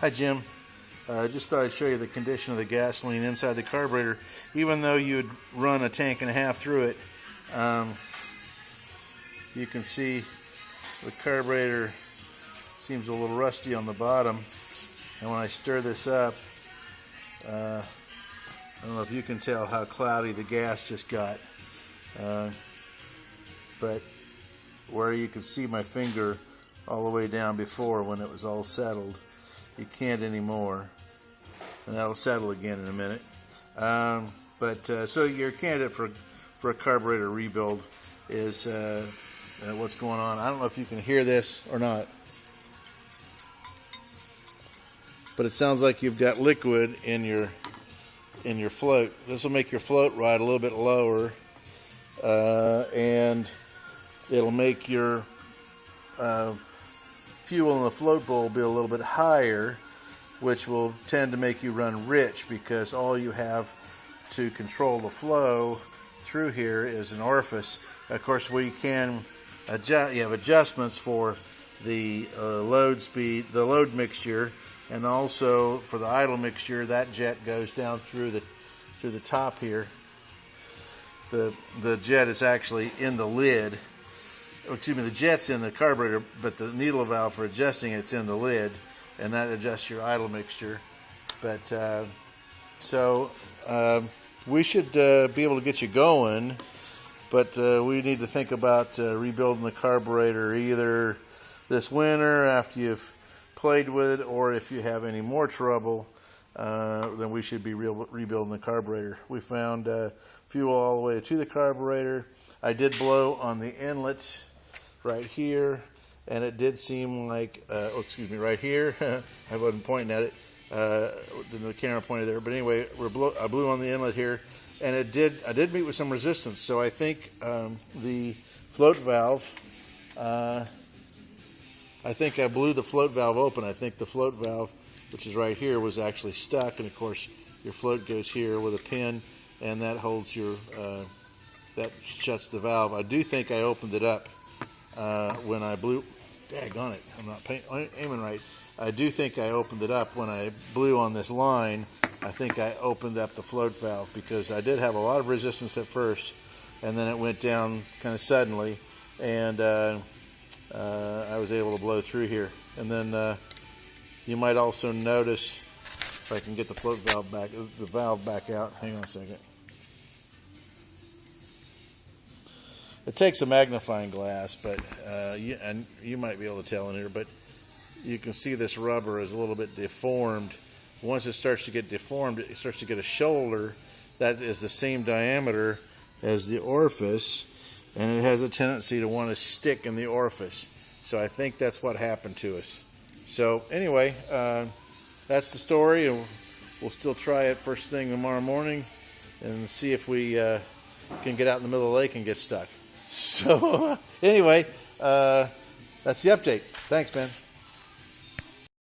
Hi Jim, I just thought I'd show you the condition of the gasoline inside the carburetor. Even though you'd run a tank and a half through it, you can see the carburetor seems a little rusty on the bottom. And when I stir this up, I don't know if you can tell how cloudy the gas just got, but where you could see my finger all the way down before when it was all settled, you can't anymore, and that'll settle again in a minute. So your candidate for a carburetor rebuild is what's going on. I don't know if you can hear this or not, but it sounds like you've got liquid in your float. This will make your float ride a little bit lower, and it'll make your fuel in the float bowl be a little bit higher, which will tend to make you run rich, because all you have to control the flow through here is an orifice. Of course, we can adjust. You have adjustments for the load speed, the load mixture, and also for the idle mixture. That jet goes down through the top here. The jet is actually in the lid. Excuse me, the jet's in the carburetor, but the needle valve for adjusting it's in the lid, and that adjusts your idle mixture. But we should be able to get you going, but we need to think about rebuilding the carburetor either this winter after you've played with it, or if you have any more trouble, then we should be rebuilding the carburetor. We found fuel all the way to the carburetor. I did blow on the inlet right here, and it did seem like, right here. I wasn't pointing at it. The camera pointed there, but anyway, I blew on the inlet here, and I did meet with some resistance. So I think the float valve. I think I blew the float valve open. I think the float valve, which is right here, was actually stuck, and of course your float goes here with a pin, and that holds your that shuts the valve. I do think I opened it up when I blew. Daggone it, I'm not aiming right. I do think I opened it up when I blew on this line. I think I opened up the float valve, because I did have a lot of resistance at first, and then it went down kind of suddenly, and I was able to blow through here. And then you might also notice, if I can get the float valve back out. Hang on a second. It takes a magnifying glass, but you might be able to tell in here, but you can see this rubber is a little bit deformed. Once it starts to get deformed, it starts to get a shoulder that is the same diameter as the orifice, and it has a tendency to want to stick in the orifice. So I think that's what happened to us. So anyway, that's the story, and we'll still try it first thing tomorrow morning and see if we can get out in the middle of the lake and get stuck. So anyway, that's the update. Thanks, man.